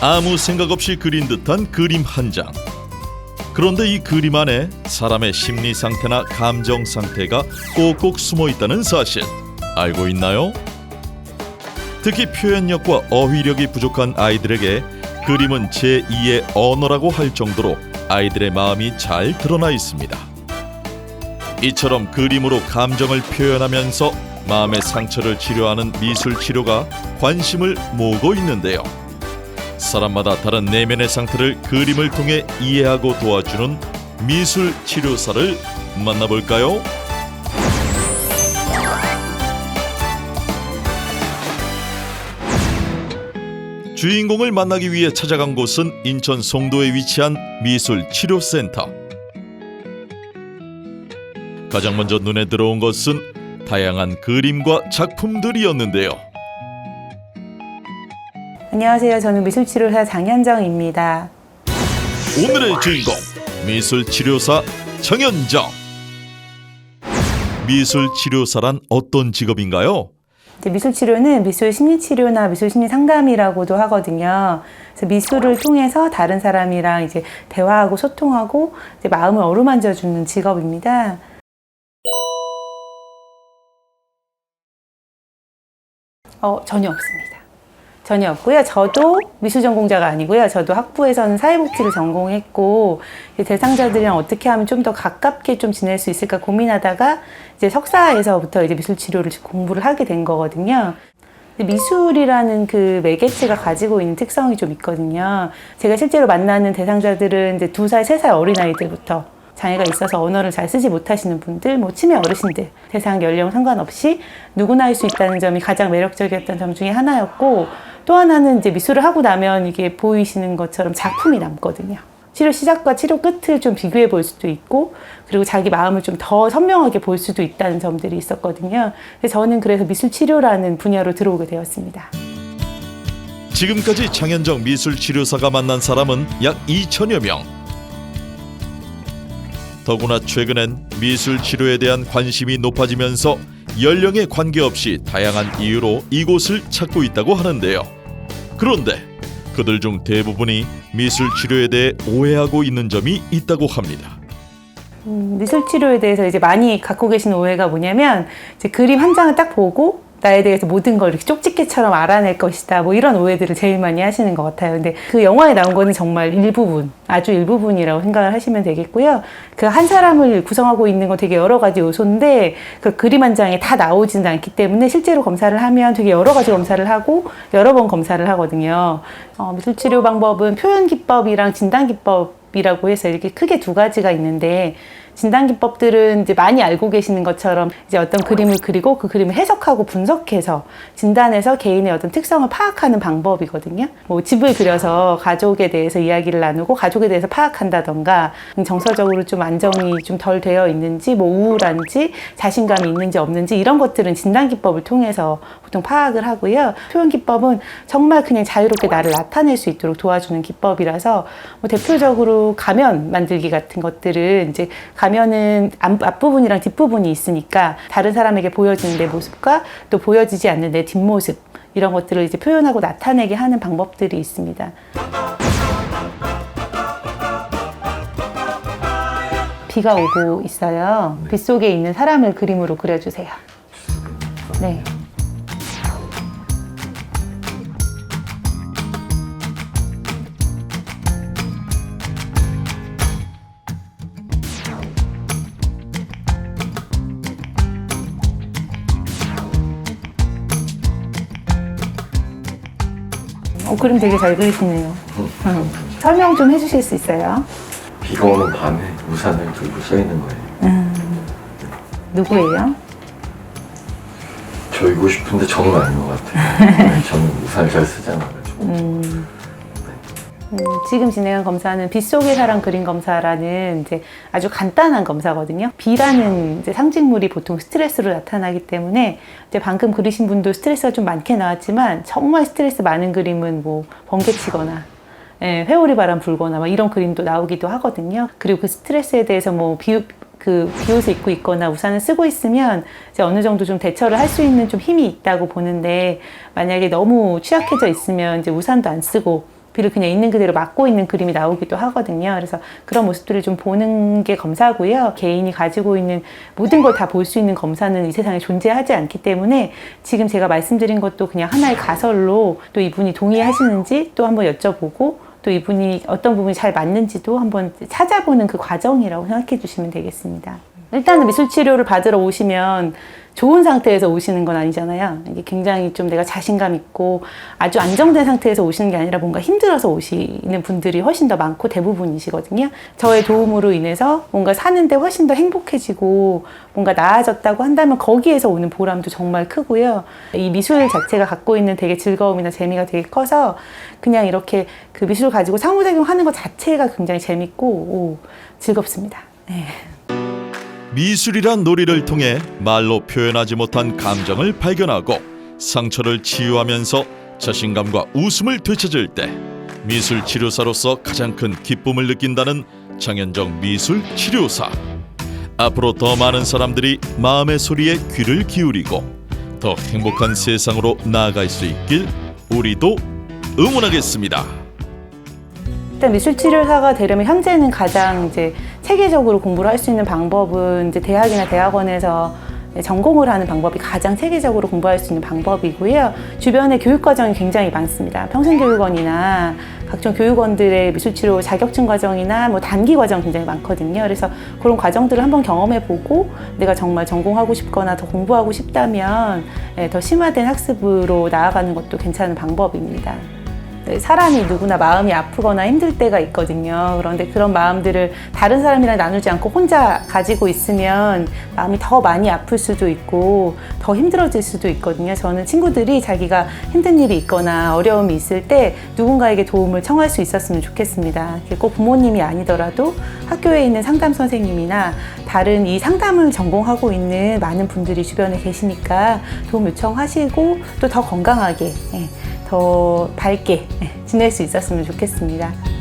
아무 생각 없이 그린 듯한 그림 한 장. 그런데 이 그림 안에 사람의 심리 상태나 감정 상태가 꼭꼭 숨어 있다는 사실 알고 있나요? 특히 표현력과 어휘력이 부족한 아이들에게 그림은 제2의 언어라고 할 정도로 아이들의 마음이 잘 드러나 있습니다. 이처럼 그림으로 감정을 표현하면서 마음의 상처를 치료하는 미술 치료가 관심을 모으고 있는데요. 사람마다 다른 내면의 상태를 그림을 통해 이해하고 도와주는 미술 치료사를 만나볼까요? 주인공을 만나기 위해 찾아간 곳은 인천 송도에 위치한 미술 치료센터. 가장 먼저 눈에 들어온 것은 다양한 그림과 작품들이었는데요. 안녕하세요. 저는 미술치료사 장현정입니다. 오늘의 주인공 미술치료사 장현정. 미술치료사란 어떤 직업인가요? 미술치료는 미술 심리치료나 미술 심리 상담이라고도 하거든요. 그래서 미술을 통해서 다른 사람이랑 이제 대화하고 소통하고 이제 마음을 어루만져 주는 직업입니다. 전혀 없습니다. 전혀 없고요. 저도 미술 전공자가 아니고요. 저도 학부에서는 사회복지를 전공했고 대상자들이랑 어떻게 하면 좀 더 가깝게 좀 지낼 수 있을까 고민하다가 이제 석사에서부터 이제 미술 치료를 공부를 하게 된 거거든요. 미술이라는 그 매개체가 가지고 있는 특성이 좀 있거든요. 제가 실제로 만나는 대상자들은 이제 2살, 3살 어린아이들부터 장애가 있어서 언어를 잘 쓰지 못하시는 분들, 치매 어르신들, 대상 연령 상관없이 누구나 할 수 있다는 점이 가장 매력적이었던 점 중에 하나였고, 또 하나는 이제 미술을 하고 나면 이게 보이시는 것처럼 작품이 남거든요. 치료 시작과 치료 끝을 좀 비교해 볼 수도 있고, 그리고 자기 마음을 좀 더 선명하게 볼 수도 있다는 점들이 있었거든요. 저는 그래서 미술 치료라는 분야로 들어오게 되었습니다. 지금까지 장현정 미술치료사가 만난 사람은 약 2천여 명. 더구나 최근엔 미술 치료에 대한 관심이 높아지면서 연령에 관계없이 다양한 이유로 이곳을 찾고 있다고 하는데요. 그런데 그들 중 대부분이 미술 치료에 대해 오해하고 있는 점이 있다고 합니다. 미술 치료에 대해서 이제 많이 갖고 계시는 오해가 뭐냐면 이제 그림 한 장을 딱 보고 나에 대해서 모든 걸 이렇게 쪽집게처럼 알아낼 것이다. 이런 오해들을 제일 많이 하시는 것 같아요. 근데 그 영화에 나온 거는 정말 일부분, 아주 일부분이라고 생각을 하시면 되겠고요. 그 한 사람을 구성하고 있는 건 되게 여러 가지 요소인데 그 그림 한 장에 다 나오지는 않기 때문에 실제로 검사를 하면 되게 여러 가지 검사를 하고 여러 번 검사를 하거든요. 미술 치료 방법은 표현 기법이랑 진단 기법이라고 해서 이렇게 크게 2가지가 있는데 진단 기법들은 이제 많이 알고 계시는 것처럼 이제 어떤 그림을 그리고 그 그림을 해석하고 분석해서 진단해서 개인의 어떤 특성을 파악하는 방법이거든요. 집을 그려서 가족에 대해서 이야기를 나누고 가족에 대해서 파악한다던가 정서적으로 좀 안정이 좀 덜 되어 있는지 우울한지 자신감이 있는지 없는지 이런 것들은 진단 기법을 통해서 보통 파악을 하고요. 표현 기법은 정말 그냥 자유롭게 나를 나타낼 수 있도록 도와주는 기법이라서 대표적으로 가면 만들기 같은 것들은 이제 가면은 앞부분이랑 뒷부분이 있으니까 다른 사람에게 보여지는 내 모습과 또 보여지지 않는 내 뒷모습 이런 것들을 이제 표현하고 나타내게 하는 방법들이 있습니다. 비가 오고 있어요. 빗 속에 있는 사람을 그림으로 그려주세요. 네. 그림 되게 잘 그리시네요. 설명 좀 해주실 수 있어요? 비가 오는 밤에 우산을 들고 서 있는 거예요. 누구예요? 저이고 싶은데 저는 아닌 것 같아요. 저는 우산을 잘 쓰지 않아가지고. 지금 진행한 검사는 빗 속의 사람 그림 검사라는 이제 아주 간단한 검사거든요. 비라는 이제 상징물이 보통 스트레스로 나타나기 때문에 이제 방금 그리신 분도 스트레스가 좀 많게 나왔지만 정말 스트레스 많은 그림은 번개치거나 회오리 바람 불거나 이런 그림도 나오기도 하거든요. 그리고 그 스트레스에 대해서 비옷을 입고 있거나 우산을 쓰고 있으면 이제 어느 정도 좀 대처를 할 수 있는 좀 힘이 있다고 보는데 만약에 너무 취약해져 있으면 이제 우산도 안 쓰고 비를 그냥 있는 그대로 맞고 있는 그림이 나오기도 하거든요. 그래서 그런 모습들을 좀 보는 게 검사고요. 개인이 가지고 있는 모든 걸 다 볼 수 있는 검사는 이 세상에 존재하지 않기 때문에 지금 제가 말씀드린 것도 그냥 하나의 가설로 또 이분이 동의하시는지 또 한번 여쭤보고 또 이분이 어떤 부분이 잘 맞는지도 한번 찾아보는 그 과정이라고 생각해 주시면 되겠습니다. 일단은 미술 치료를 받으러 오시면 좋은 상태에서 오시는 건 아니잖아요. 이게 굉장히 좀 내가 자신감 있고 아주 안정된 상태에서 오시는 게 아니라 뭔가 힘들어서 오시는 분들이 훨씬 더 많고 대부분이시거든요. 저의 도움으로 인해서 뭔가 사는데 훨씬 더 행복해지고 뭔가 나아졌다고 한다면 거기에서 오는 보람도 정말 크고요. 이 미술 자체가 갖고 있는 되게 즐거움이나 재미가 되게 커서 그냥 이렇게 그 미술을 가지고 상호작용하는 것 자체가 굉장히 재밌고 즐겁습니다. 네. 미술이란 놀이를 통해 말로 표현하지 못한 감정을 발견하고 상처를 치유하면서 자신감과 웃음을 되찾을 때 미술 치료사로서 가장 큰 기쁨을 느낀다는 장현정 미술 치료사. 앞으로 더 많은 사람들이 마음의 소리에 귀를 기울이고 더 행복한 세상으로 나아갈 수 있길 우리도 응원하겠습니다. 일단 미술 치료사가 되려면 현재는 가장 이제 체계적으로 공부를 할 수 있는 방법은 이제 대학이나 대학원에서 전공을 하는 방법이 가장 체계적으로 공부할 수 있는 방법이고요. 주변에 교육 과정이 굉장히 많습니다. 평생교육원이나 각종 교육원들의 미술치료 자격증 과정이나 뭐 단기 과정 굉장히 많거든요. 그래서 그런 과정들을 한번 경험해보고 내가 정말 전공하고 싶거나 더 공부하고 싶다면 더 심화된 학습으로 나아가는 것도 괜찮은 방법입니다. 사람이 누구나 마음이 아프거나 힘들 때가 있거든요. 그런데 그런 마음들을 다른 사람이랑 나누지 않고 혼자 가지고 있으면 마음이 더 많이 아플 수도 있고 더 힘들어질 수도 있거든요. 저는 친구들이 자기가 힘든 일이 있거나 어려움이 있을 때 누군가에게 도움을 청할 수 있었으면 좋겠습니다. 꼭 부모님이 아니더라도 학교에 있는 상담 선생님이나 다른 이 상담을 전공하고 있는 많은 분들이 주변에 계시니까 도움 요청하시고 또 더 건강하게 더 밝게 지낼 수 있었으면 좋겠습니다.